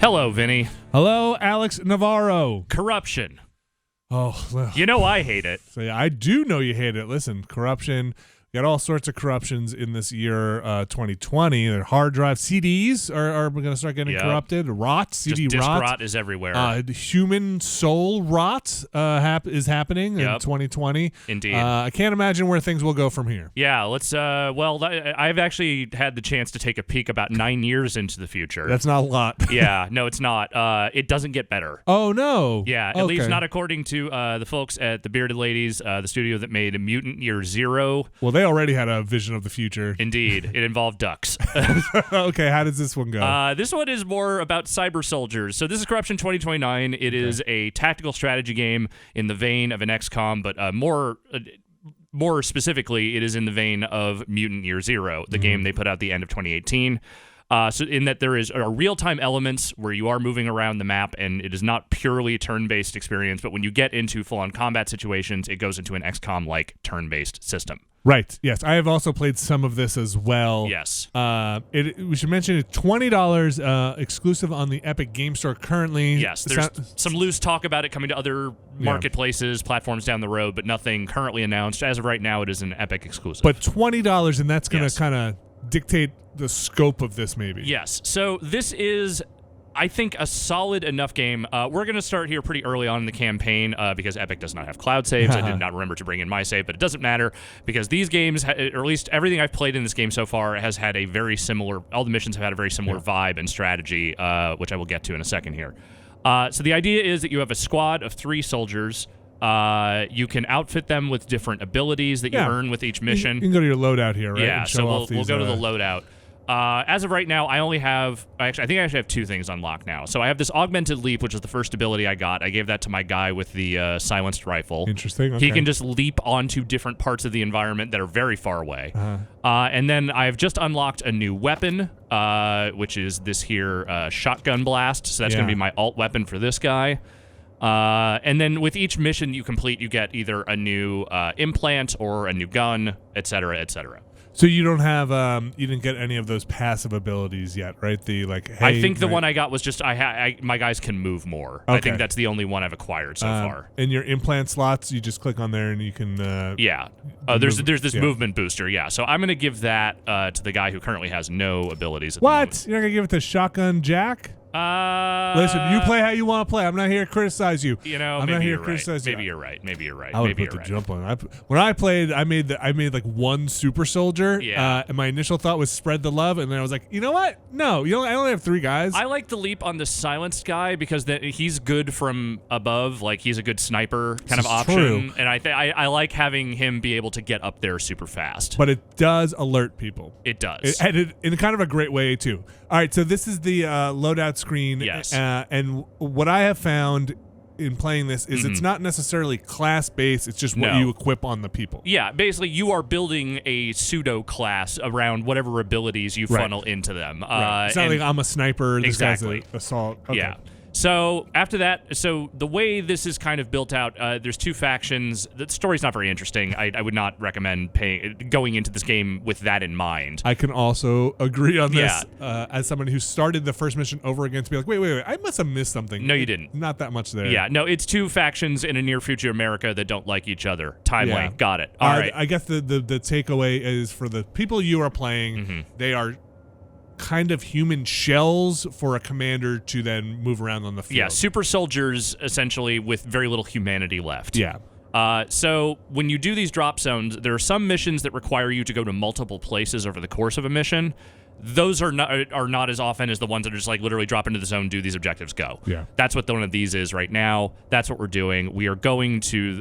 Hello, Vinny. Hello, Alex Navarro. Corruption. Oh, well. You know I hate it. So, yeah, I do know you hate it. Listen, corruption. We got all sorts of corruptions in this year, 2020. Their hard drive CDs are going to start getting corrupted. Rot, CD Just rot. rot is everywhere. Human soul rot is happening in 2020. Indeed. I can't imagine where things will go from here. Yeah, let's. I've actually had the chance to take a peek about 9 years into the future. That's not a lot. Yeah, no, it's not. It doesn't get better. Oh, no. Yeah, at least not according to the folks at the Bearded Ladies, the studio that made Mutant Year Zero. Well, they already had a vision of the future. Indeed. It involved ducks. Okay, how does this one go? This one is more about cyber soldiers. So this is Corruption 2029. It is a tactical strategy game in the vein of an XCOM, but more specifically, it is in the vein of Mutant Year Zero, the game they put out at the end of 2018. So in that there is real-time elements where you are moving around the map, and it is not purely a turn-based experience, but when you get into full-on combat situations, it goes into an XCOM-like turn-based system. Right. Yes, I have also played some of this as well. Yes. We should mention it's $20 exclusive on the Epic Game Store currently. Yes, there's some loose talk about it coming to other marketplaces, platforms down the road, but nothing currently announced. As of right now, it is an Epic exclusive. But $20, and that's going to kind of dictate the scope of this, maybe. Yes. So this is, I think, a solid enough game. We're going to start here pretty early on in the campaign because Epic does not have cloud saves. I did not remember to bring in my save, but it doesn't matter because these games, or at least everything I've played in this game so far, has had a very similar, all the missions have had a very similar vibe and strategy, which I will get to in a second here. So the idea is that you have a squad of 3 soldiers. You can outfit them with different abilities that you earn with each mission. You can go to your loadout here, right? Yeah, so we'll go to the loadout. As of right now, I only have, I think I actually have 2 things unlocked now. So I have this Augmented Leap, which is the first ability I got. I gave that to my guy with the silenced rifle. Interesting. Okay. He can just leap onto different parts of the environment that are very far away. And then I've just unlocked a new weapon, which is this here shotgun blast. So that's going to be my alt weapon for this guy. And then with each mission you complete, you get either a new implant or a new gun, etc., etc. So you don't have, you didn't get any of those passive abilities yet, right? The hey, I think the one I got was just my guys can move more. Okay. I think that's the only one I've acquired so far. In your implant slots, you just click on there and you can. There's this movement booster. Yeah, so I'm gonna give that to the guy who currently has no abilities. What? You're not gonna give it to Shotgun Jack? Listen, you play how you want to play. I'm not here to criticize you. I'm not here to criticize you. Maybe you're right. I would put the jump on. When I played, I made like 1 super soldier. Yeah. And my initial thought was spread the love, and then I was like, you know what? No, I only have 3 guys. I like the leap on the silenced guy because he's good from above. Like he's a good sniper kind of option. True. And I like having him be able to get up there super fast. But it does alert people. It does. In kind of a great way too. All right, so this is the loadout screen. Yes. And what I have found in playing this is it's not necessarily class-based. It's just what you equip on the people. Yeah, basically you are building a pseudo-class around whatever abilities you funnel into them. Right. It's not like I'm a sniper. This exactly. guy's an assault. Okay. Yeah. So after that, the way this is kind of built out, there's 2 factions. The story's not very interesting. I would not recommend going into this game with that in mind. I can also agree on this as someone who started the first mission over again to be like, wait, I must have missed something. No, you didn't. Not that much there. Yeah, no, it's 2 factions in a near future America that don't like each other. Timely, got it. All right. I guess the takeaway is for the people you are playing, they are kind of human shells for a commander to then move around on the field. Yeah, super soldiers essentially with very little humanity left. Yeah. So when you do these drop zones, there are some missions that require you to go to multiple places over the course of a mission. Those are not as often as the ones that are just like literally drop into the zone, do these objectives, go. Yeah. That's what one of these is right now. That's what we're doing. We are going to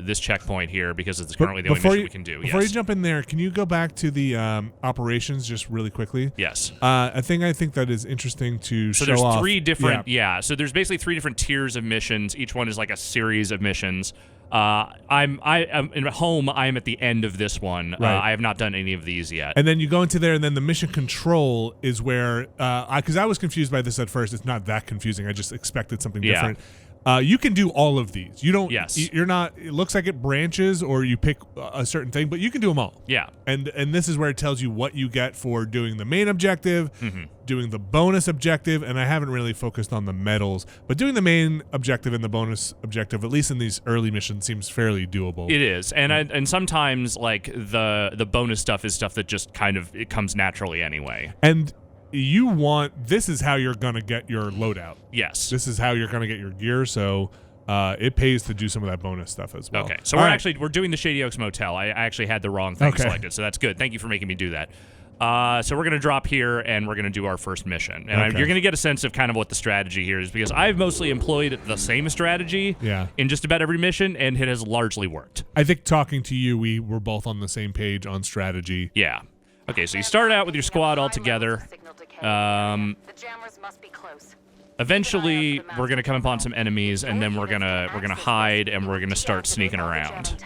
this checkpoint here because it's currently the only mission we can do. Before you jump in there, can you go back to the operations just really quickly? Yes. I think that is interesting to show off. So there's 3 different, so there's basically 3 different tiers of missions. Each one is like a series of missions. I'm in home. I am at the end of this one. Right. I have not done any of these yet. And then you go into there, and then the mission control is where, because I was confused by this at first. It's not that confusing. I just expected something different. You can do all of these. You don't. Yes. You're not. It looks like it branches, or you pick a certain thing, but you can do them all. Yeah. And this is where it tells you what you get for doing the main objective, doing the bonus objective, and I haven't really focused on the medals, but doing the main objective and the bonus objective, at least in these early missions, seems fairly doable. It is, and sometimes like the bonus stuff is stuff that just kind of it comes naturally anyway. And this is how you're gonna get your loadout. Yes. This is how you're gonna get your gear. So it pays to do some of that bonus stuff as well. Okay, so we're doing the Shady Oaks Motel. I actually had the wrong thing selected, so that's good. Thank you for making me do that. So we're going to drop here, and we're going to do our first mission. And you're going to get a sense of kind of what the strategy here is, because I've mostly employed the same strategy in just about every mission, and it has largely worked. I think talking to you, we were both on the same page on strategy. Yeah. Okay, so you start out with your squad all together. Eventually, we're going to come upon some enemies, and then we're gonna hide, and we're going to start sneaking around.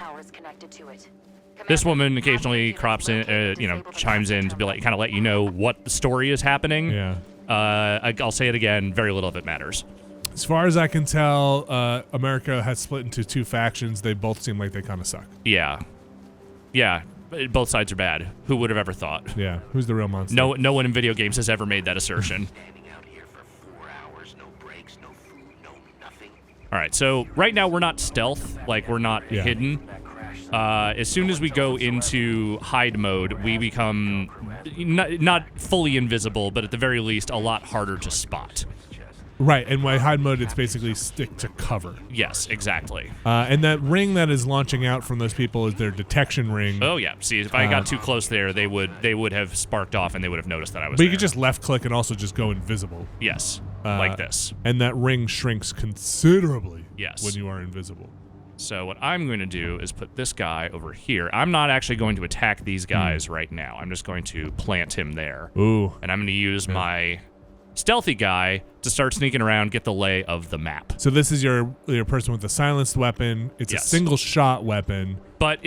This woman occasionally chimes in to be like, kind of let you know what the story is happening. Yeah. I'll say it again. Very little of it matters. As far as I can tell, America has split into two factions. They both seem like they kind of suck. Yeah. Yeah. Both sides are bad. Who would have ever thought? Yeah. Who's the real monster? No one in video games has ever made that assertion. All right. So right now we're not stealth. Like we're not hidden. As soon as we go into hide mode, we become not fully invisible, but at the very least a lot harder to spot. Right, and by hide mode, it's basically stick to cover. Yes, exactly. And that ring that is launching out from those people is their detection ring. Oh yeah. See, if I got too close there, they would have sparked off, and they would have noticed that I was. But you could just left click and also just go invisible. Yes, like this. And that ring shrinks considerably. Yes. When you are invisible. So what I'm going to do is put this guy over here. I'm not actually going to attack these guys right now. I'm just going to plant him there. Ooh. And I'm going to use my stealthy guy to start sneaking around, get the lay of the map. So this is your person with the silenced weapon. It's a single shot weapon. But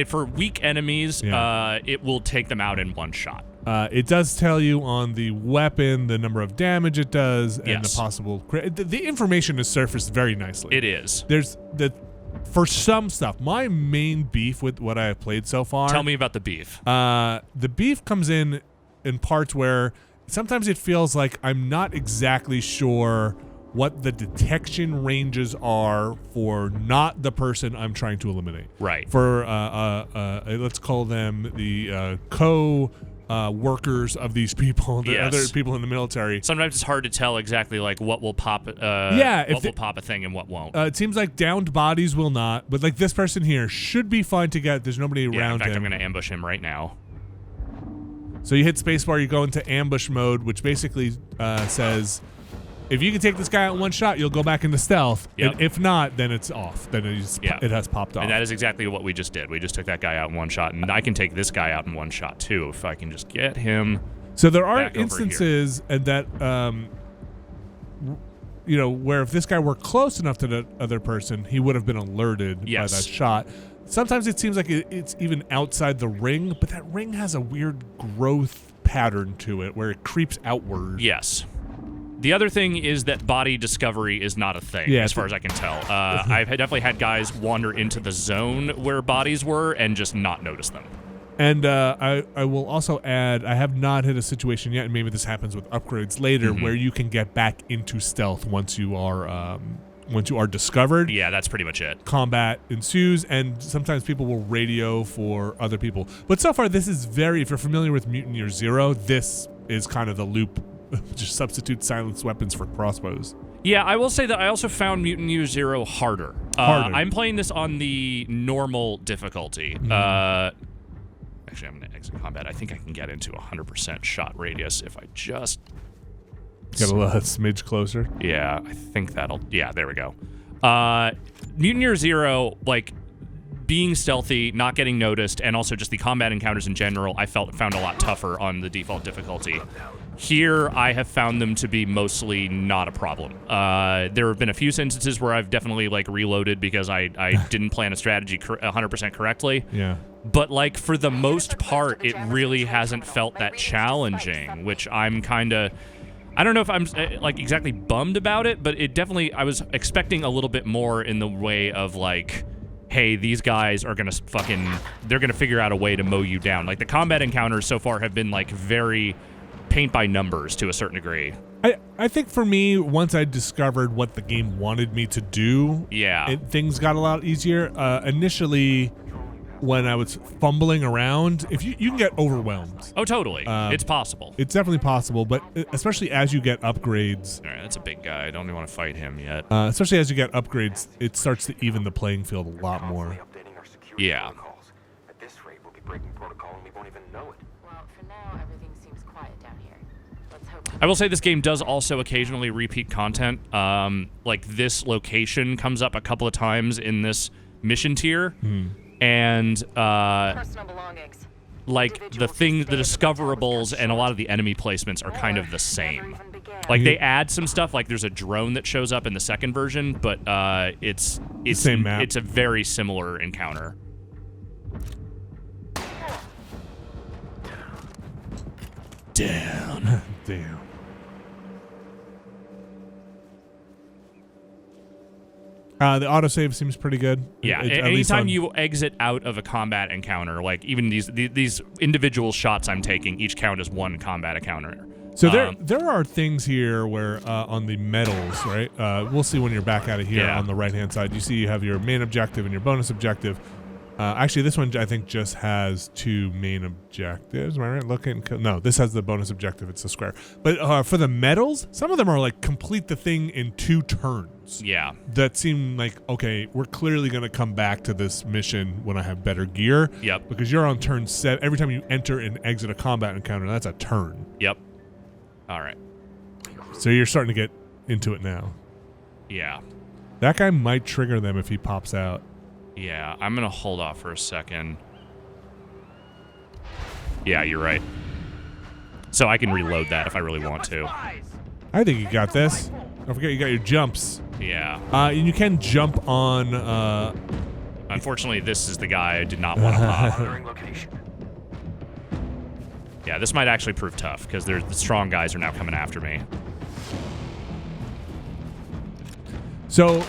for weak enemies, it will take them out in one shot. It does tell you on the weapon the number of damage it does and the possible the information is surfaced very nicely. It is. For some stuff, my main beef with what I have played so far. Tell me about the beef. The beef comes in parts where sometimes it feels like I'm not exactly sure what the detection ranges are for not the person I'm trying to eliminate. Right. For let's call them the workers of these people, the other people in the military. Sometimes it's hard to tell exactly like what will pop. What will pop a thing and what won't. It seems like downed bodies will not, but like this person here should be fine to get. There's nobody around him. In fact, I'm going to ambush him right now. So you hit spacebar, you go into ambush mode, which basically says, if you can take this guy out in one shot, you'll go back into stealth. Yep. And if not, then it's off. Then it has popped off. And that is exactly what we just did. We just took that guy out in one shot, and I can take this guy out in one shot too if I can just get him. So there are instances and that where if this guy were close enough to the other person, he would have been alerted by that shot. Sometimes it seems like it's even outside the ring, but that ring has a weird growth pattern to it where it creeps outward. Yes. The other thing is that body discovery is not a thing, as far as I can tell. I've definitely had guys wander into the zone where bodies were and just not notice them. And I will also add, I have not hit a situation yet, and maybe this happens with upgrades later, where you can get back into stealth once you are discovered. Yeah, that's pretty much it. Combat ensues, and sometimes people will radio for other people. But so far, this is if you're familiar with Mutant Year Zero, this is kind of the loop. Just substitute silenced weapons for crossbows. Yeah, I will say that I also found Mutant Year Zero harder. I'm playing this on the normal difficulty. Actually, I'm going to exit combat. I think I can get into 100% shot radius if I just... Get a little smidge closer. Yeah, I think that'll... Yeah, there we go. Mutant Year Zero, like, being stealthy, not getting noticed, and also just the combat encounters in general, I found a lot tougher on the default difficulty. Here, I have found them to be mostly not a problem. There have been a few instances where I've definitely like reloaded because I didn't plan a strategy 100% correctly. Yeah. But like for the most part, it really hasn't felt that challenging, which I'm kind of... I don't know if I'm like exactly bummed about it, but it definitely, I was expecting a little bit more in the way of like, hey, these guys are gonna they're gonna figure out a way to mow you down. Like the combat encounters so far have been like very paint by numbers to a certain degree. I think for me, once I discovered what the game wanted me to do, things got a lot easier. Initially, when I was fumbling around, if you can get overwhelmed. Oh, totally. It's possible. It's definitely possible, but especially as you get upgrades. All right, that's a big guy. I don't even want to fight him yet. Especially as you get upgrades, it starts to even the playing field a lot more. Yeah. At this rate, we'll be breaking protocol and we won't even know it. Well, for now, everything seems quiet down here. Let's hope. I will say this game does also occasionally repeat content. Like this location comes up a couple of times in this mission tier. And Personal belongings. like the discoverables and a lot of the enemy placements are kind of the same. Like they add some stuff, like there's a drone that shows up in the second version, but it's same map. It's a very similar encounter. Down. Damn. The autosave seems pretty good. Yeah, anytime you exit out of a combat encounter, like even these individual shots I'm taking, each count as one combat encounter. So there are things here where on the medals, right? We'll see when you're back out of here on the right-hand side. You see you have your main objective and your bonus objective. Actually, this one I think just has 2 main objectives. Am I right? No, this has the bonus objective. It's a square. But for the medals, some of them are like complete the thing in 2 turns. Yeah. That seem like, okay, we're clearly going to come back to this mission when I have better gear. Yep. Because you're on turn 7. Every time you enter and exit a combat encounter, that's a turn. Yep. All right. So you're starting to get into it now. Yeah. That guy might trigger them if he pops out. Yeah, I'm going to hold off for a second. Yeah, you're right. So I can reload that if I really want to. I think you got this. Don't forget you got your jumps. Yeah. And you can jump on... Unfortunately, this is the guy I did not want to pop. Yeah, this might actually prove tough, because the strong guys are now coming after me. So...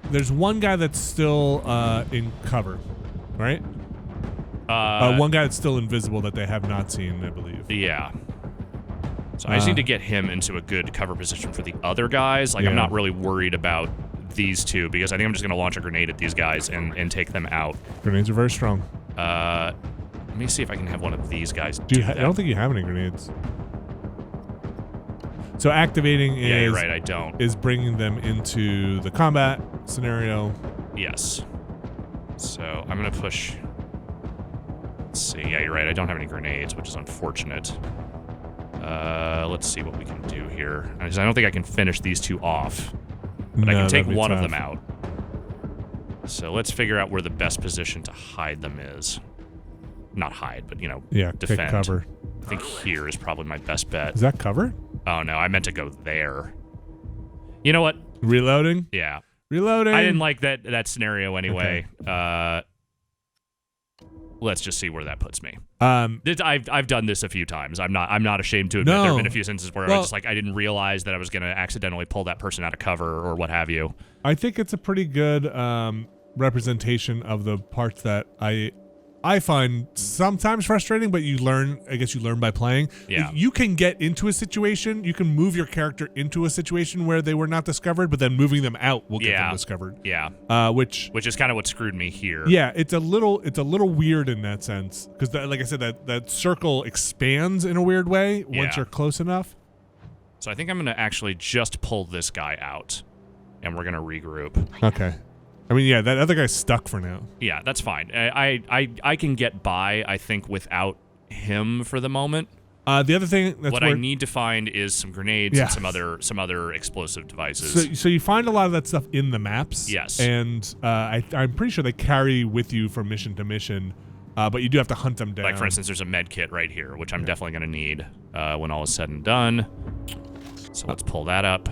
There's one guy that's still in cover, right? One guy that's still invisible that they have not seen, I believe. Yeah. So I just need to get him into a good cover position for the other guys. Like, I'm not really worried about these two, because I think I'm just going to launch a grenade at these guys and take them out. Grenades are very strong. Let me see if I can have one of these guys do that. I don't think you have any grenades. So activating is... Yeah, you're right, I don't. ...is bringing them into the combat scenario. Yes. So I'm going to push... Let's see. Yeah, you're right. I don't have any grenades, which is unfortunate. Let's see what we can do here. I don't think I can finish these 2 off. But I can take one of them out. So let's figure out where the best position to hide them is. Not hide, but, you know, defend. Take cover. I think here is probably my best bet. Is that cover? Oh, no. I meant to go there. You know what? Reloading? Yeah. Reloading. I didn't like that scenario anyway. Okay. Let's just see where that puts me. I've done this a few times. I'm not ashamed to admit there have been a few instances where I didn't realize that I was going to accidentally pull that person out of cover or what have you. I think it's a pretty good representation of the parts that I find sometimes frustrating, but you learn by playing. Yeah. You can get into a situation, you can move your character into a situation where they were not discovered, but then moving them out will get them discovered. Yeah. Which is kind of what screwed me here. Yeah, it's a little weird in that sense, because like I said, that circle expands in a weird way once you're close enough. So I think I'm going to actually just pull this guy out, and we're going to regroup. Okay. I mean, yeah, that other guy's stuck for now. Yeah, that's fine. I can get by, I think, without him for the moment. The other thing I need to find is some grenades and some other explosive devices. So you find a lot of that stuff in the maps. Yes. And I'm pretty sure they carry with you from mission to mission, but you do have to hunt them down. Like, for instance, there's a med kit right here, which I'm definitely going to need when all is said and done. So let's pull that up.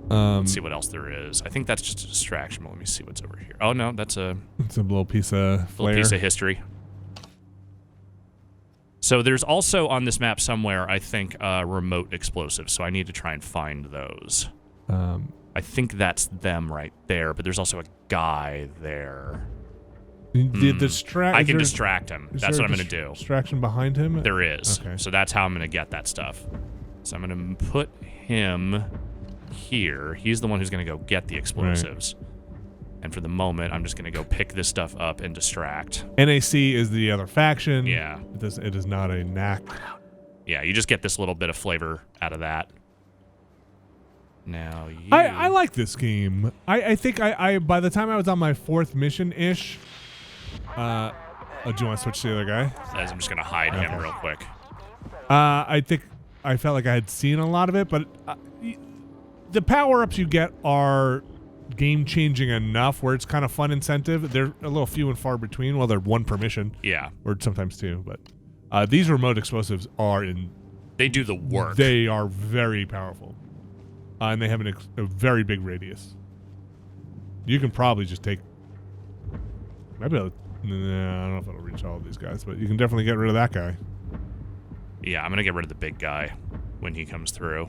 Let's see what else there is. I think that's just a distraction. Let me see what's over here. Oh, no, it's a little piece of flair. Little piece of history. So there's also on this map somewhere, I think, remote explosives. So I need to try and find those. I think that's them right there, but there's also a guy there. I can distract him. That's what I'm going to do. Distraction behind him? There is. Okay. So that's how I'm going to get that stuff. So I'm going to put him here. He's the one who's going to go get the explosives. Right. And for the moment, I'm just going to go pick this stuff up and distract. NAC is the other faction. Yeah. It is not a knack. Yeah, you just get this little bit of flavor out of that. Now you... I like this game. I think I by the time I was on my 4th mission-ish... do you want to switch to the other guy? I'm just going to hide him real quick. I think I felt like I had seen a lot of it, but the power-ups you get are game-changing enough where it's kind of fun incentive. They're a little few and far between. Well, they're 1 per mission. Yeah. Or sometimes 2, but these remote explosives are They do the work. They are very powerful. And they have a very big radius. You can probably just take... Maybe I don't know if it'll reach all of these guys, but you can definitely get rid of that guy. Yeah, I'm going to get rid of the big guy when he comes through.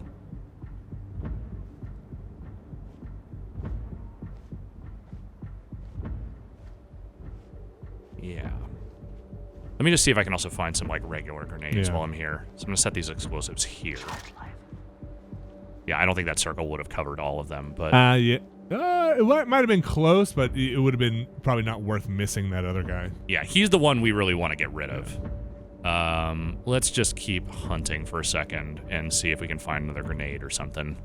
Yeah. Let me just see if I can also find some, like, regular grenades while I'm here. So I'm going to set these explosives here. Yeah, I don't think that circle would have covered all of them, but... Yeah. It might have been close, but it would have been probably not worth missing that other guy. Yeah, he's the one we really want to get rid of. Let's just keep hunting for a second and see if we can find another grenade or something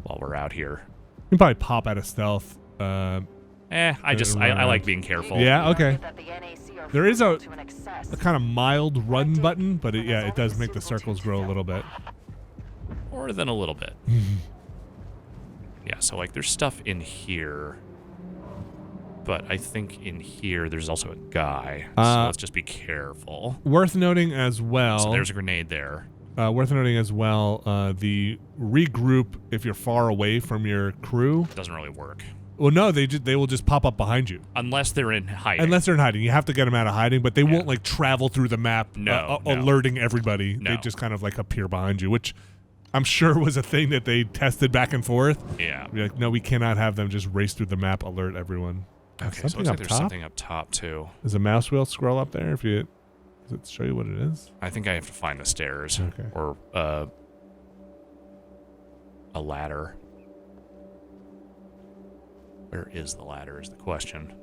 while we're out here. You can probably pop out of stealth. I like being careful. Yeah, okay. There is a kind of mild run button, but it does make the circles grow a little bit. More than a little bit. Yeah, so like there's stuff in here, but I think in here there's also a guy, so let's just be careful. Worth noting as well. So there's a grenade there. Worth noting as well, the regroup if you're far away from your crew. Doesn't really work. Well, no, they will just pop up behind you. Unless they're in hiding. Unless they're in hiding. You have to get them out of hiding, but they won't like travel through the map alerting everybody. No. They just kind of like appear behind you, which I'm sure was a thing that they tested back and forth. Yeah. Be like, no, we cannot have them just race through the map, alert everyone. Okay, so it looks like there's something up top, too. Does a mouse wheel scroll up there? Does it show you what it is? I think I have to find the stairs. Okay. Or a ladder. Where is the ladder is the question.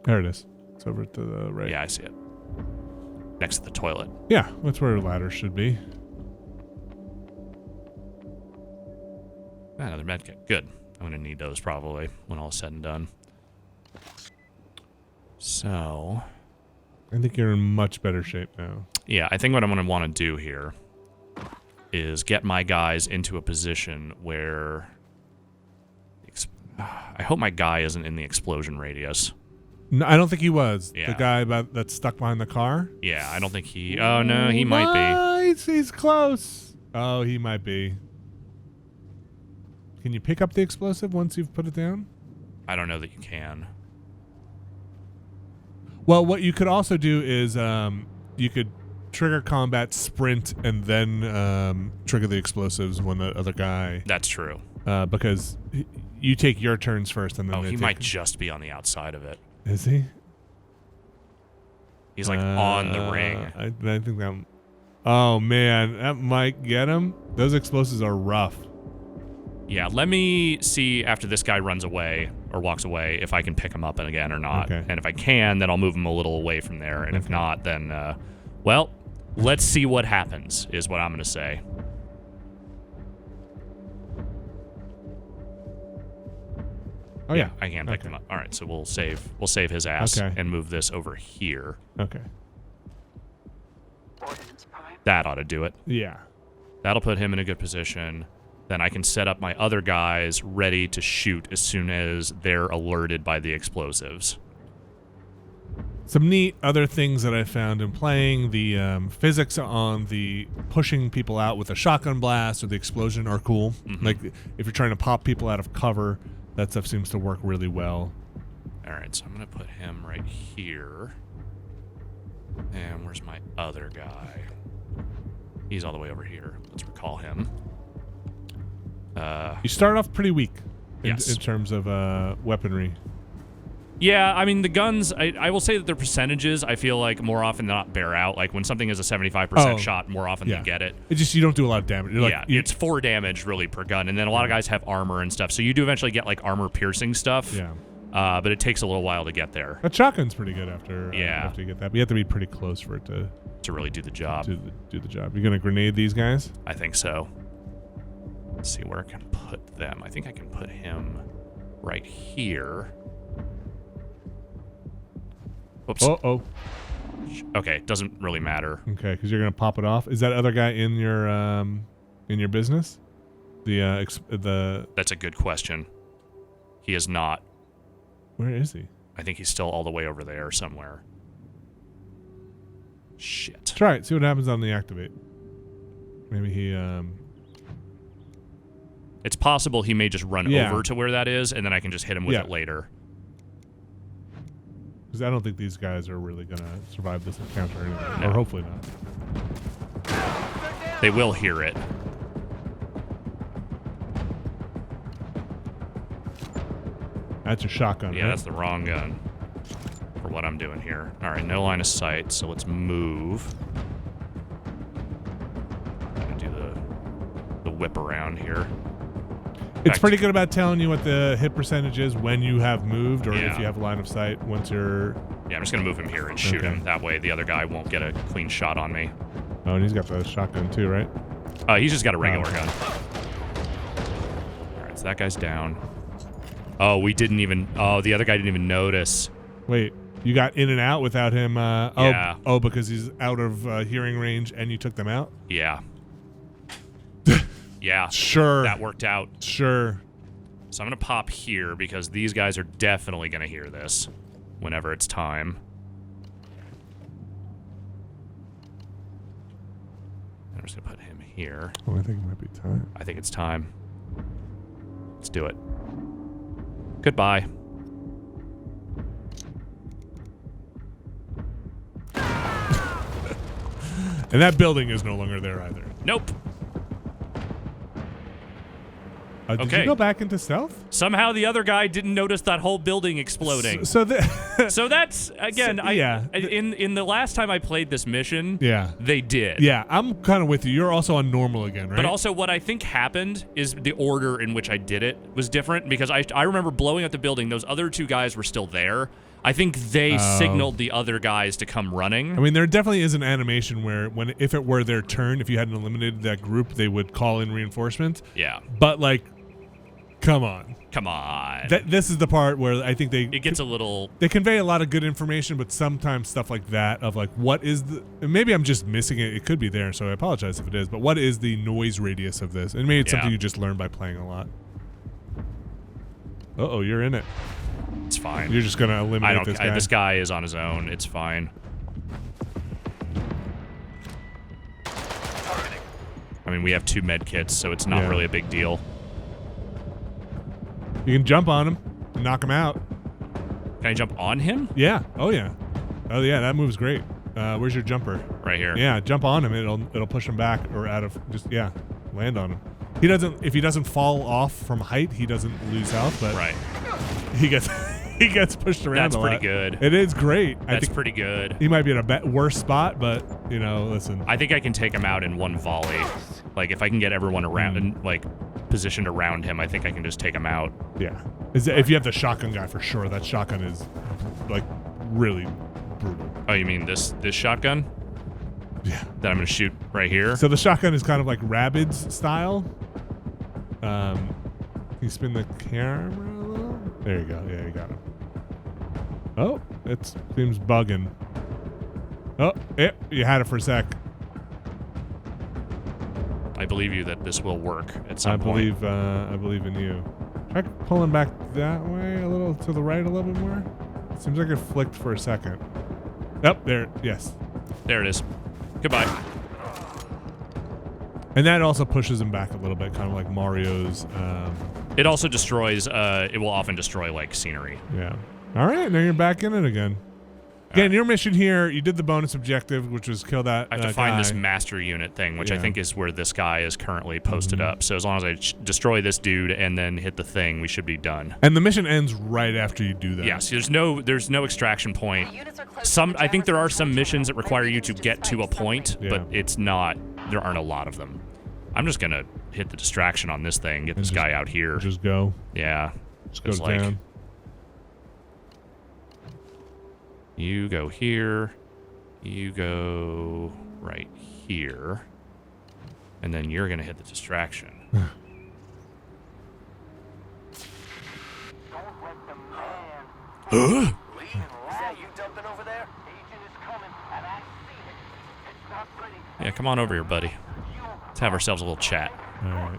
There it is. It's over to the right. Yeah, I see it. Next to the toilet. Yeah, that's where a ladder should be. Another medkit. Good. I'm going to need those probably when all is said and done. So... I think you're in much better shape now. Yeah, I think what I'm going to want to do here is get my guys into a position where... I hope my guy isn't in the explosion radius. No, I don't think he was. Yeah. The guy that's stuck behind the car? Yeah, I don't think he... Oh, no, he might be. He's close. Oh, he might be. Can you pick up the explosive once you've put it down? I don't know that you can. Well, what you could also do is you could trigger combat, sprint, and then trigger the explosives when the other guy... That's true. Because you take your turns first, and then... Oh, he might just be on the outside of it. Is he? He's like on the ring. I think that... Oh, man. That might get him. Those explosives are rough. Yeah, let me see after this guy runs away or walks away if I can pick him up again or not. Okay. And if I can, then I'll move him a little away from there. And if not, then, well, let's see what happens is what I'm going to say. Oh, yeah. I can pick him up. All right, so we'll save his ass and move this over here. Okay. That ought to do it. Yeah. That'll put him in a good position. Then I can set up my other guys ready to shoot as soon as they're alerted by the explosives. Some neat other things that I found in playing, the physics on the pushing people out with a shotgun blast or the explosion are cool. Mm-hmm. Like, if you're trying to pop people out of cover, that stuff seems to work really well. All right, so I'm going to put him right here. And where's my other guy? He's all the way over here. Let's recall him. You start off pretty weak in Yes. terms of weaponry. Yeah, I mean, the guns, I will say that their percentages, I feel like more often than not bear out. Like when something is a 75% shot, more often Yeah. they get it. It's just you don't do a lot of damage. You're Yeah, it's 4 damage really per gun. And then a lot of guys have armor and stuff. So you do eventually get like armor piercing stuff. Yeah. But it takes a little while to get there That shotgun's pretty good after Yeah. you get that. But you have to be pretty close for it to to really do the job. do the job. You're gonna grenade these guys? I think so. Let's see where I can put them. I think I can put him right here. Oops. Oh. Okay, doesn't really matter. Okay, because you're gonna pop it off. Is that other guy in your business? The That's a good question. He is not. where is he? I think he's still all the way over there somewhere. Shit. Try it. See what happens on the activate. Maybe he It's possible he may just run Yeah. over to where that is, and then I can just hit him with it later. because I don't think these guys are really gonna survive this encounter anyway. No. Or hopefully not. They will hear it. That's your shotgun, Yeah, right? that's the wrong gun for what I'm doing here. All right, no line of sight, so let's move. I'm gonna do the whip around here. It's pretty good about telling you what the hit percentage is when you have moved, or if you have a line of sight once you're... Yeah, I'm just gonna move him here and shoot him. That way the other guy won't get a clean shot on me. Oh, and he's got the shotgun too, right? He's just got a regular gun. All right, so that guy's down. Oh, we didn't even... Oh, the other guy didn't even notice. Wait, you got in and out without him... Yeah. Oh, because he's out of hearing range and you took them out? Yeah. Yeah. Sure. That worked out. Sure. So I'm going to pop here because these guys are definitely going to hear this whenever it's time. I'm just going to put him here. Oh, I think it might be time. I think it's time. Let's do it. Goodbye. And that building is no longer there either. Nope. Did Okay. you go back into stealth? Somehow the other guy didn't notice that whole building exploding. So that's again. In the last time I played this mission, they did. Yeah, I'm kind of with you. You're also on normal again, right? But also, what I think happened is the order in which I did it was different because I remember blowing up the building. Those other 2 guys were still there. I think they signaled the other guys to come running. I mean, there definitely is an animation where if it were their turn, if you hadn't eliminated that group, they would call in reinforcements. Yeah. But like, come on. Come on. This is the part where I think it gets a little... They convey a lot of good information, but sometimes stuff like that of like, what is the... And maybe I'm just missing it. It could be there, so I apologize if it is. But what is the noise radius of this? And maybe it's something you just learn by playing a lot. Uh-oh, you're in it. It's fine. You're just going to eliminate this guy? This guy is on his own. It's fine. I mean, we have 2 med kits, so it's not really a big deal. You can jump on him and knock him out. Can I jump on him? Yeah. Oh, yeah. Oh, yeah, that move's great. Where's your jumper? Right here. Yeah, jump on him. It'll push him back or out of... Just, land on him. If he doesn't fall off from height, he doesn't lose health, but... Right. He gets pushed around. That's a pretty lot. good. It is great. That's pretty good. He might be in a worse spot, but listen. I think I can take him out in one volley. Like if I can get everyone around and like positioned around him, I think I can just take him out. Yeah. If you have the shotgun guy for sure, that shotgun is like really brutal. Oh, you mean this shotgun? Yeah. That I'm gonna shoot right here. So the shotgun is kind of like Rabbids style. Can you spin the camera a little? There you go. Yeah, you got him. Oh, it seems bugging. Oh, yeah, you had it for a sec. I believe you that this will work at some point. I believe in you. Try pulling back that way a little to the right a little bit more. It seems like it flicked for a second. Yep, there. Yes. There it is. Goodbye. And that also pushes him back a little bit, kind of like Mario's. It also destroys. It will often destroy like scenery. Yeah. All right, now you're back in it again. Again, your mission here, you did the bonus objective, which was kill that I have to find guy. this master unit thing, which I think is where this guy is currently posted up. So as long as I destroy this dude and then hit the thing, we should be done. And the mission ends right after you do that. Yes, there's no extraction point. I think there are some missions that require you to get to a point, but there aren't a lot of them. I'm just gonna hit the distraction on this thing, get this guy out here. Just go. Yeah. Just go down. You go here. You go right here. And then you're going to hit the distraction. Don't let the man. Is that you dumping over there? Agent is coming, and I've seen it. It's not pretty. Yeah, come on over here, buddy. Let's have ourselves a little chat. All right.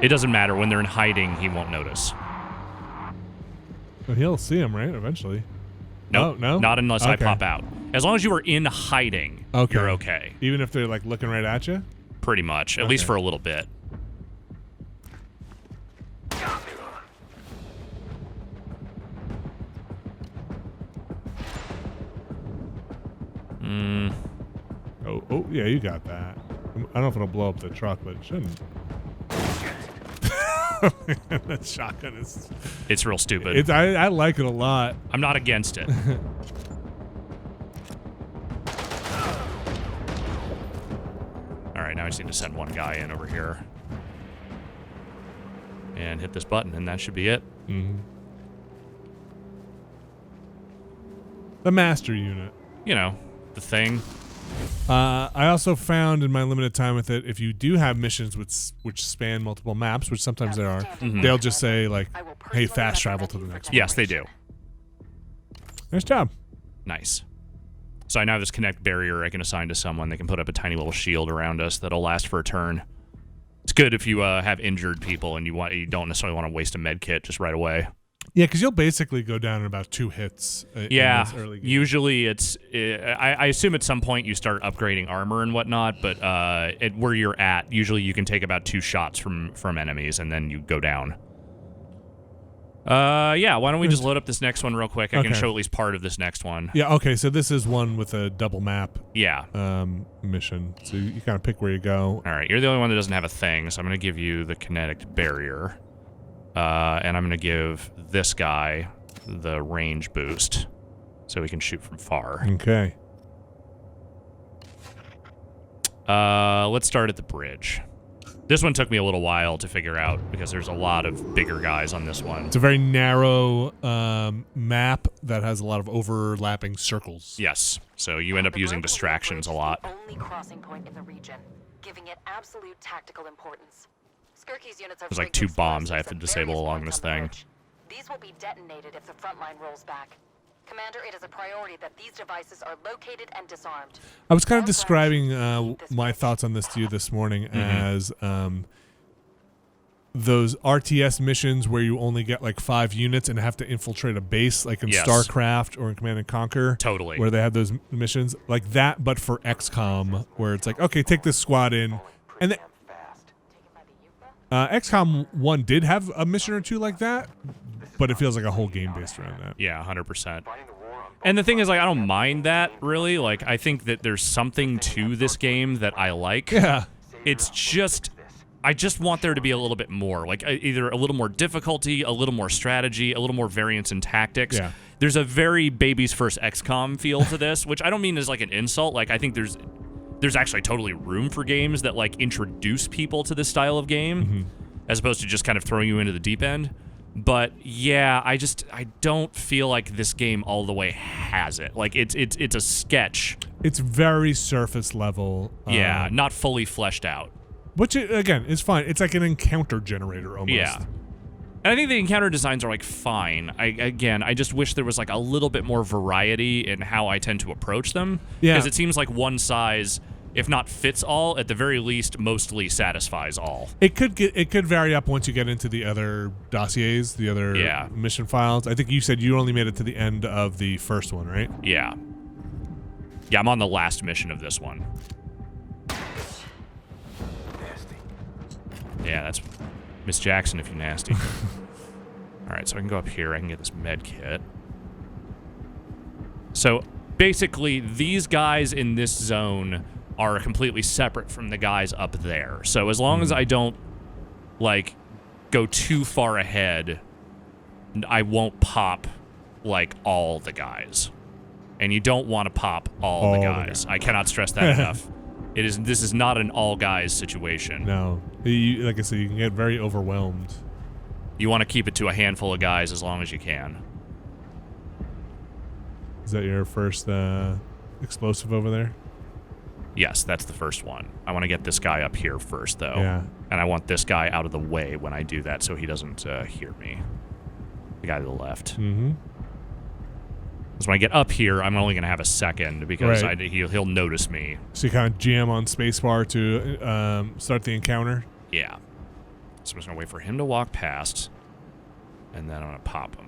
It doesn't matter. When they're in hiding, he won't notice. Well, he'll see him, right? Eventually. Nope, Oh, no? not unless I pop out. As long as you are in hiding, you're okay. Even if they're like looking right at you? Pretty much, at least for a little bit. Oh, yeah, you got that. I don't know if it'll blow up the truck, but it shouldn't. That shotgun is... It's real stupid. I like it a lot. I'm not against it. Alright, now I just need to send one guy in over here. And hit this button, and that should be it. Mm-hmm. The master unit. You know, the thing. I also found in my limited time with it, if you do have missions which span multiple maps, which sometimes there are, they'll just say, like, hey, fast travel to the next one. Yes, they do. Nice job. Nice. So I now have this connect barrier I can assign to someone. They can put up a tiny little shield around us that'll last for a turn. It's good if you have injured people and you don't necessarily want to waste a med kit just right away. Yeah, because you'll basically go down in about 2 hits. Yeah, in this early game. usually it's. I assume at some point you start upgrading armor and whatnot, but where you're at, usually you can take about 2 shots from enemies and then you go down. Yeah, why don't we just load up this next one real quick? I can show at least part of this next one. Yeah, okay, so this is one with a double map mission. So you kind of pick where you go. All right, you're the only one that doesn't have a thing, so I'm going to give you the kinetic barrier. And I'm going to give this guy the range boost so he can shoot from far. Okay. Let's start at the bridge. This one took me a little while to figure out because there's a lot of bigger guys on this one. It's a very narrow map that has a lot of overlapping circles. Yes, so you end up using distractions a lot. Only crossing point in the region, giving it absolute tactical importance. Skirky's units are There's like 2 bombs I have to disable along this thing. These will be detonated if the front line rolls back. Commander, it is a priority that these devices are located and disarmed. I was kind of describing my thoughts on this to you this morning as those RTS missions where you only get like 5 units and have to infiltrate a base, like in StarCraft or in Command & Conquer. Totally. Where they have those missions. Like that, but for XCOM, where it's like, okay, take this squad in. And then... XCOM 1 did have a mission or 2 like that, but it feels like a whole game based around that. Yeah, 100%. And the thing is, like, I don't mind that, really. Like, I think that there's something to this game that I like. Yeah. It's just... I just want there to be a little bit more. Like, either a little more difficulty, a little more strategy, a little more variance in tactics. Yeah. There's a very baby's first XCOM feel to this, which I don't mean as, like, an insult. Like, I think there's actually totally room for games that, like, introduce people to this style of game, as opposed to just kind of throwing you into the deep end. But, yeah, I don't feel like this game all the way has it. Like, it's a sketch. It's very surface level. Yeah, not fully fleshed out. Which, again, is fine. It's like an encounter generator almost. Yeah. And I think the encounter designs are, like, fine. I just wish there was, like, a little bit more variety in how I tend to approach them. Yeah. Because it seems like one size, if not fits all, at the very least, mostly satisfies all. It could vary up once you get into the other dossiers, the other mission files. I think you said you only made it to the end of the first one, right? Yeah. Yeah, I'm on the last mission of this one. Nasty. Yeah, that's Miss Jackson if you're nasty. All right, so I can go up here. I can get this med kit. So basically, these guys in this zone are completely separate from the guys up there. So as long as I don't, like, go too far ahead, I won't pop, like, all the guys. And you don't want to pop all the guys. I cannot stress that enough. This is not an all guys situation. No. Like I said, you can get very overwhelmed. You want to keep it to a handful of guys as long as you can. Is that your first explosive over there? Yes, that's the first one. I want to get this guy up here first, though. Yeah. And I want this guy out of the way when I do that so he doesn't hear me. The guy to the left. Mm-hmm. Because when I get up here, I'm only going to have a second because Right. he'll notice me. So you kind of jam on spacebar to start the encounter? Yeah. So I'm just going to wait for him to walk past, and then I'm going to pop him.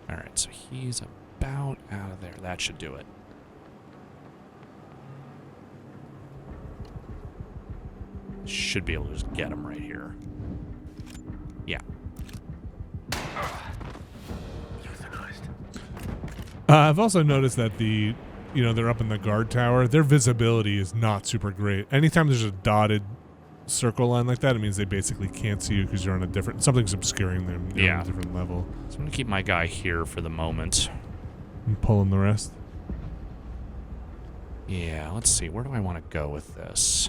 All right, so he's about out of there. That should do it. Should be able to just get him right here. Yeah. I've also noticed that they're up in the guard tower. Their visibility is not super great. Anytime there's a dotted circle line like that, it means they basically can't see you because you're on something's obscuring them. You're on a different level. So I'm gonna keep my guy here for the moment. And pulling the rest. Yeah, let's see. Where do I want to go with this?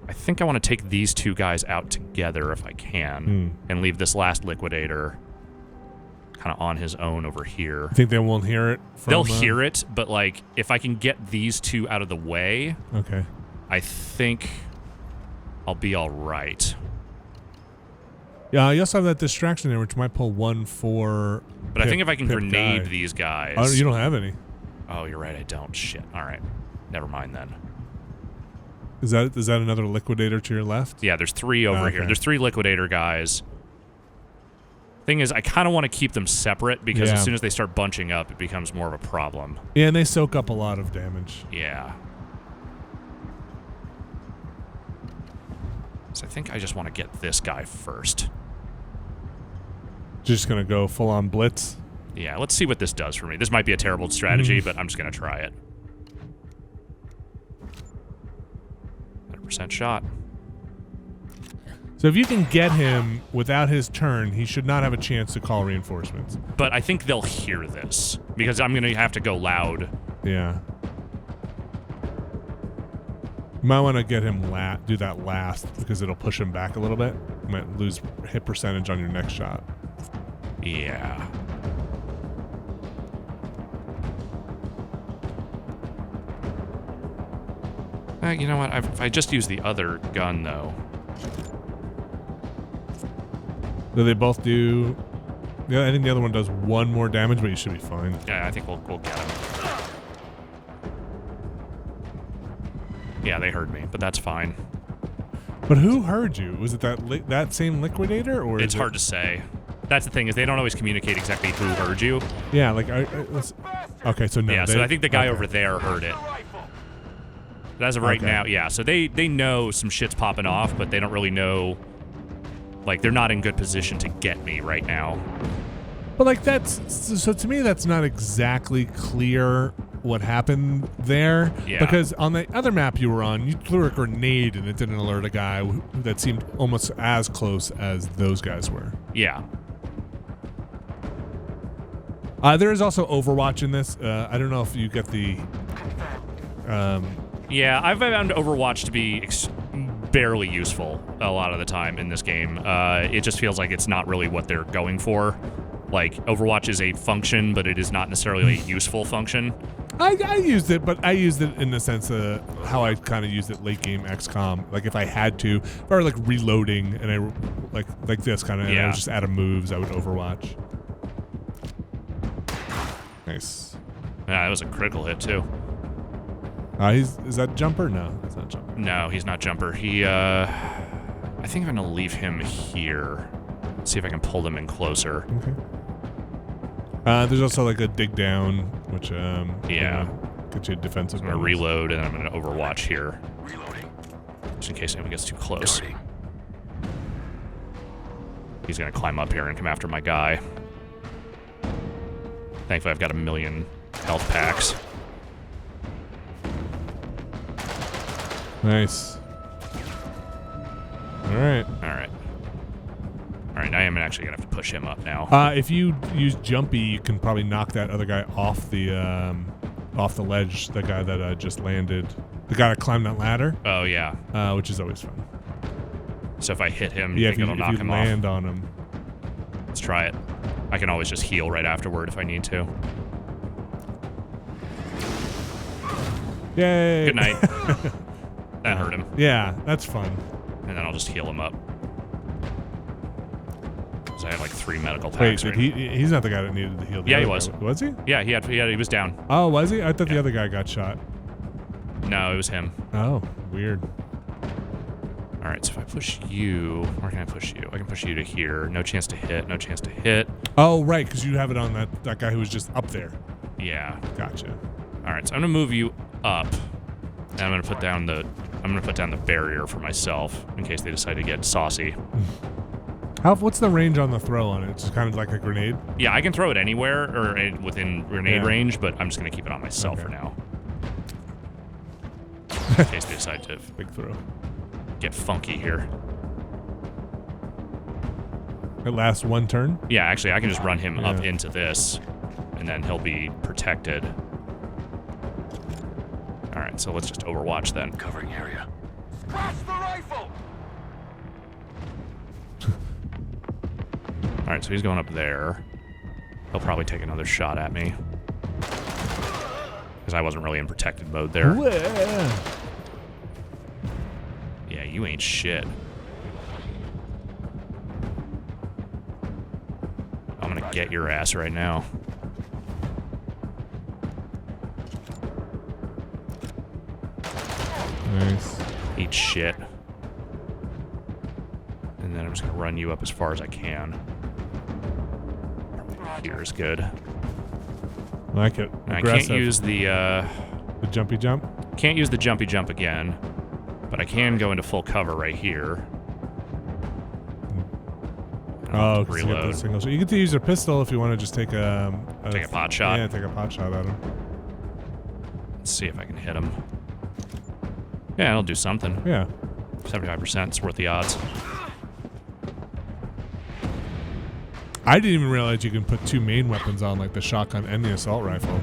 I think I want to take these two guys out together if I can, and leave this last liquidator kind of on his own over here. I think they won't hear it. They'll hear it, but like if I can get these two out of the way, okay, I think I'll be all right. Yeah, you also have that distraction there, which might pull 1 for. But I think if I can grenade these guys. Oh, you don't have any. Oh, you're right. I don't. Shit. All right. Never mind then. Is that another liquidator to your left? Yeah, there's 3 over here. There's 3 liquidator guys. Thing is, I kind of want to keep them separate because as soon as they start bunching up, it becomes more of a problem. Yeah, and they soak up a lot of damage. Yeah. So I think I just want to get this guy first. Just gonna go full on blitz. Yeah, let's see what this does for me. This might be a terrible strategy, but I'm just gonna try it. 100% shot. So if you can get him without his turn, he should not have a chance to call reinforcements. But I think they'll hear this because I'm gonna have to go loud. Yeah. You might want to get him do that last because it'll push him back a little bit. You might lose hit percentage on your next shot. Yeah. You know what? If I just use the other gun, though. Do they both do? Yeah, I think the other one does 1 more damage, but you should be fine. Yeah, I think we'll get him. Yeah, they heard me, but that's fine. But who heard you? Was it that same liquidator, or it's hard to say? That's the thing is they don't always communicate exactly who heard you. Yeah, like okay, so no. Yeah, so I think the guy over there heard it. But as of right now, yeah. So they know some shit's popping off, but they don't really know. Like they're not in good position to get me right now. But like so to me that's not exactly clear what happened there. Yeah. Because on the other map you were on, you threw a grenade and it didn't alert a guy that seemed almost as close as those guys were. Yeah. There is also Overwatch in this. I don't know if you get the. Yeah, I've found Overwatch to be barely useful a lot of the time in this game. It just feels like it's not really what they're going for. Like, Overwatch is a function, but it is not necessarily a useful function. I used it, but I used it in the sense of how I kind of used it late game XCOM. Like if I had to, or like reloading, and I like this kind of, and I was just out of moves, I would Overwatch. Nice. Yeah, that was a critical hit too. Is that jumper? No, that's not jumper. No, he's not jumper. I think I'm gonna leave him here. See if I can pull them in closer. Okay. There's also like a dig down, which get you a defensive. I'm gonna reload and I'm gonna Overwatch here, just in case anyone gets too close. He's gonna climb up here and come after my guy. Thankfully, I've got 1,000,000 health packs. Nice. All right. All right. All right, I am actually gonna have to push him up now. If you use Jumpy, you can probably knock that other guy off the ledge. The guy that just landed. The guy that climbed that ladder. Oh yeah. Which is always fun. So if I hit him, Yeah, you think it'll knock him off? land on him. Let's try it. I can always just heal right afterward if I need to. Yay! Good night. That hurt him. Yeah, that's fun. And then I'll just heal him up. So I have like 3 medical Wait, packs. but right he's not the guy that needed the heal. Yeah, he was. Was he? Yeah, he was down. Oh, was he? I thought the other guy got shot. No, it was him. Oh, weird. All right, so if I push you, where can I push you? I can push you to here. No chance to hit. No chance to hit. Oh, right, because you have it on that guy who was just up there. Yeah. Gotcha. All right, so I'm gonna move you up, and I'm gonna put down the barrier for myself in case they decide to get saucy. What's the range on the throw on it? It's just kind of like a grenade. Yeah, I can throw it anywhere or within grenade range, but I'm just gonna keep it on myself for now. In case they decide to Big throw. get funky here. It lasts 1 turn. Yeah, actually, I can just run him up into this, and then he'll be protected. All right, so let's just overwatch then. Covering area. Scratch the rifle! All right, so he's going up there. He'll probably take another shot at me. Because I wasn't really in protected mode there. Yeah, you ain't shit. I'm gonna get your ass right now. Nice. Eat shit. And then I'm just gonna run you up as far as I can. Probably here is good. Like it. I can't use the jumpy jump. Can't use the jumpy jump again, but I can go into full cover right here. Oh, reload. Single shot. You get to use your pistol if you want to just take a pot shot. Yeah, take a pot shot at him. Let's see if I can hit him. Yeah, it'll do something. Yeah. 75%. It's worth the odds. I didn't even realize you can put 2 main weapons on, like the shotgun and the assault rifle,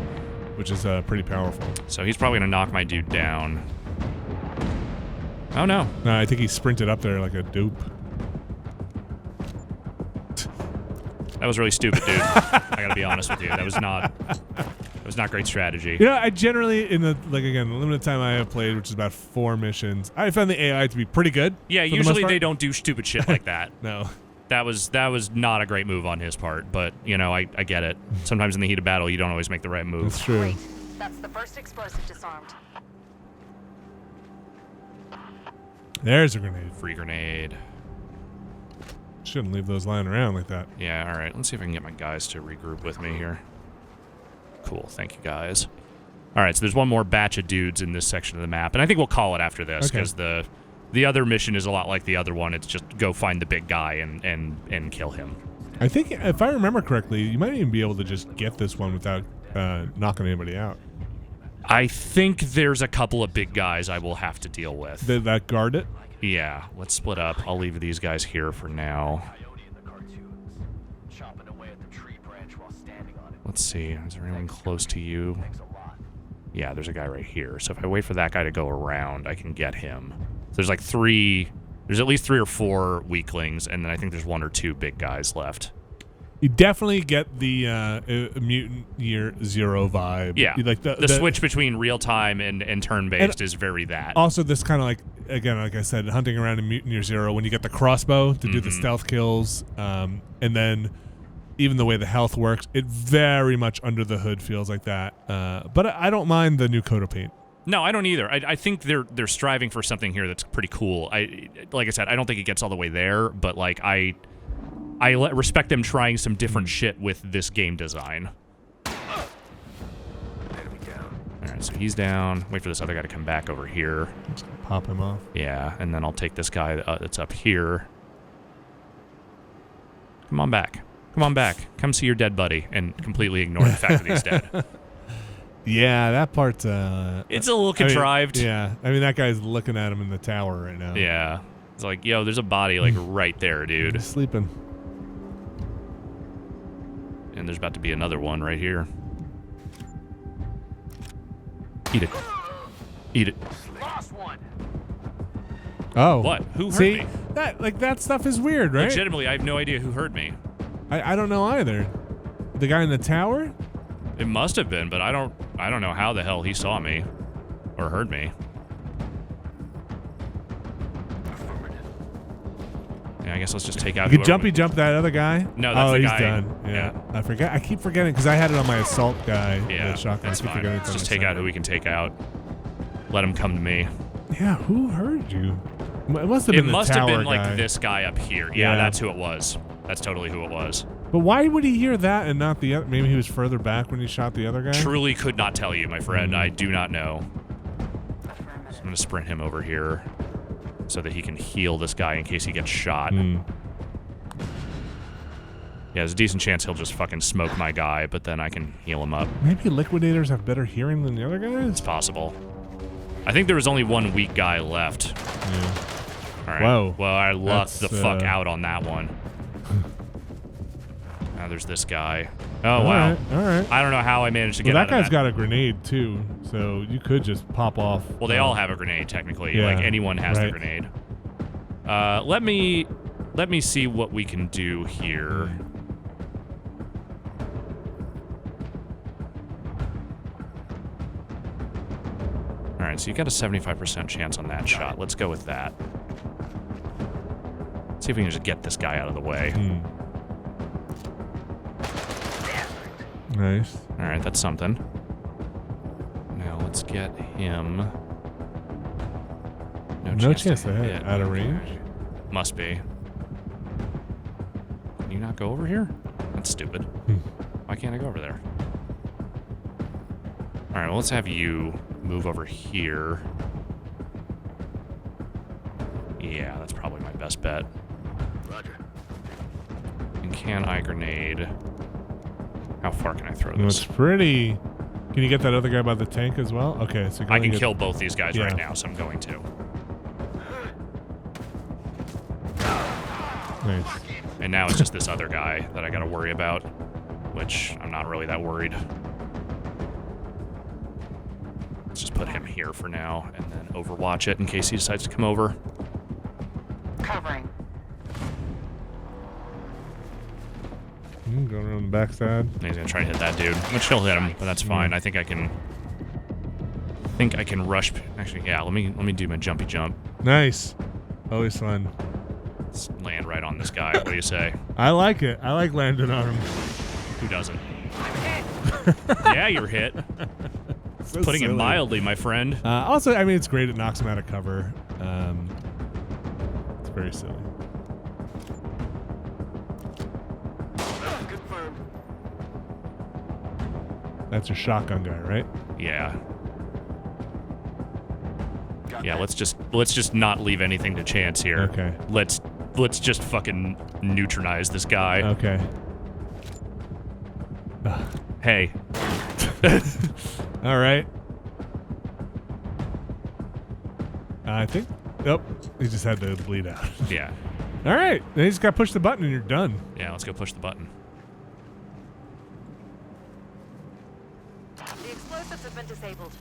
which is pretty powerful. So he's probably gonna knock my dude down. Oh no! No, I think he sprinted up there like a dupe. That was really stupid, dude. I gotta be honest with you. That was not great strategy. You know, I generally, in the limited time I have played, which is about 4 missions, I found the AI to be pretty good. Yeah, usually they don't do stupid shit like that. No. That was not a great move on his part, but you know, I get it. Sometimes in the heat of battle, you don't always make the right move. That's true. Great. That's the first explosive disarmed. There's a grenade. Free grenade. Shouldn't leave those lying around like that. Yeah, all right. Let's see if I can get my guys to regroup with me here. Cool. Thank you, guys. All right, so there's one more batch of dudes in this section of the map, and I think we'll call it after this because the other mission is a lot like the other one. It's just go find the big guy and kill him. I think, if I remember correctly, you might even be able to just get this one without knocking anybody out. I think there's a couple of big guys I will have to deal with. That guard it? Yeah, let's split up. I'll leave these guys here for now. Let's see. Is there anyone close to you? Yeah, there's a guy right here. So if I wait for that guy to go around, I can get him. So there's like 3... There's at least 3 or 4 weaklings, and then I think there's 1 or 2 big guys left. You definitely get the Mutant Year Zero vibe. Yeah, like the switch between real-time and turn-based is very that. Also, this kind of like, again, like I said, hunting around in Mutant Year Zero, when you get the crossbow to do the stealth kills, and then even the way the health works, it very much under the hood feels like that. But I don't mind the new coat of paint. No, I don't either. I think they're striving for something here that's pretty cool. Like I said, I don't think it gets all the way there, but like I respect them trying some different shit with this game design. All right, so he's down. Wait for this other guy to come back over here. Just gonna pop him off. Yeah, and then I'll take this guy that's up here. Come on back. Come on back. Come see your dead buddy and completely ignore the fact that he's dead. Yeah, that part's it's a little contrived. I mean that guy's looking at him in the tower right now. Yeah. It's like, yo, there's a body like right there, dude. He's sleeping. And there's about to be another one right here. Eat it. Eat it. Lost one. Oh. What? Who hurt See, me? that stuff is weird, right? Legitimately, I have no idea who hurt me. I don't know either. The guy in the tower? It must have been, but I don't know how the hell he saw me or heard me. Yeah, I guess let's just take out. You could jumpy jump that other guy. No, that's the he's guy. done. Yeah. I forget. I keep forgetting because I had it on my assault guy. Yeah, the shotgun. that's I keep fine. forgetting Let's it's on just the take out second. who we can take out. Let him come to me. Yeah, who hurt you? It must have It been the must have tower been like guy. this guy up here. Yeah, Yeah. that's who it was. That's totally who it was. But why would he hear that and not the other? Maybe he was further back when he shot the other guy? Truly could not tell you, my friend. I do not know. So I'm going to sprint him over here so that he can heal this guy in case he gets shot. Yeah, there's a decent chance he'll just fucking smoke my guy, but then I can heal him up. Maybe liquidators have better hearing than the other guys? It's possible. I think there was only one weak guy left. Yeah. All right. Whoa. Well, I lucked the That's, fuck out on that one. Now there's this guy. Oh, All wow. right, all right. I don't know how I managed to Well, get out that of guy's got a grenade, too, so you could just pop off. Well, they all have a grenade, technically. Yeah, Like, anyone has the right. grenade. Let me see what we can do here. All right, so you got a 75% chance on that shot. Let's go with that. See if we can just get this guy out of the way. Nice. All right, that's something. Now let's get him. No chance to hit. hit. Out of range? Must be. Can you not go over here? That's stupid. Why can't I go over there? All right, well, let's have you move over here. Yeah, that's probably my best bet. Roger. And can I grenade? How far can I throw No, this? it's pretty... Can you get that other guy by the tank as well? Okay, so I can kill both these guys right Yeah. now, so I'm going to. Nice. And now it's just this other guy that I gotta worry about, which I'm not really that worried. Let's just put him here for now, and then overwatch it in case he decides to come over. Covering. Going around the backside. And he's gonna try and hit that dude, which he'll hit him, but that's fine. I think I can rush. Actually, yeah. Let me do my jumpy jump. Nice. Always fun. Let's land right on this guy. What do you say? I like it. I like landing on him. Who doesn't? Yeah, you're hit. So Putting it silly. mildly, my friend. Also, I mean, it's great. It knocks him out of cover. It's very silly. Confirmed. That's your shotgun guy, right? Yeah. Yeah, let's just not leave anything to chance here. Okay. Let's just fucking neutralize this guy. Okay. Hey. All right. I think. Nope. He just had to bleed out. Yeah. All right. Then you just got to push the button and you're done. Yeah, let's go push the button. The explosives have been disabled.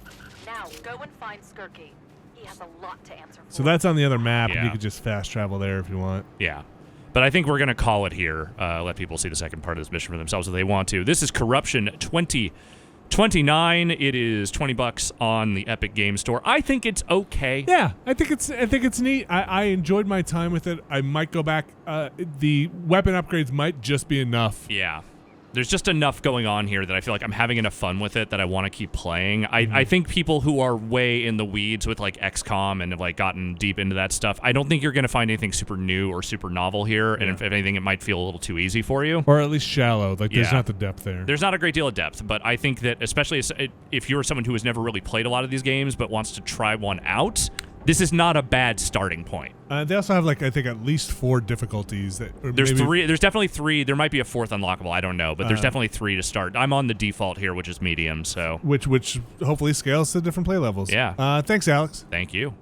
Now, go and find Skirky. He has a lot to answer for. So that's on the other map, and Yeah. you could just fast travel there if you want. Yeah. But I think we're going to call it here. Let people see the second part of this mission for themselves if they want to. This is Corruption 2029. It is $20 on the Epic Game Store. I think it's okay. Yeah, I think it's neat. I enjoyed my time with it. I might go back. The weapon upgrades might just be enough. Yeah. There's just enough going on here that I feel like I'm having enough fun with it that I want to keep playing. I think people who are way in the weeds with like XCOM and have like gotten deep into that stuff, I don't think you're going to find anything super new or super novel here. And if anything, it might feel a little too easy for you. Or at least shallow. Like there's Yeah. not the depth there. There's not a great deal of depth, but I think that especially if you're someone who has never really played a lot of these games but wants to try one out, this is not a bad starting point. They also have, like, I think at least 4 difficulties. There's 3. There's definitely 3. There might be a 4th unlockable. I don't know, but there's definitely 3 to start. I'm on the default here, which is medium. So which hopefully scales to different play levels. Yeah. Thanks, Alex. Thank you.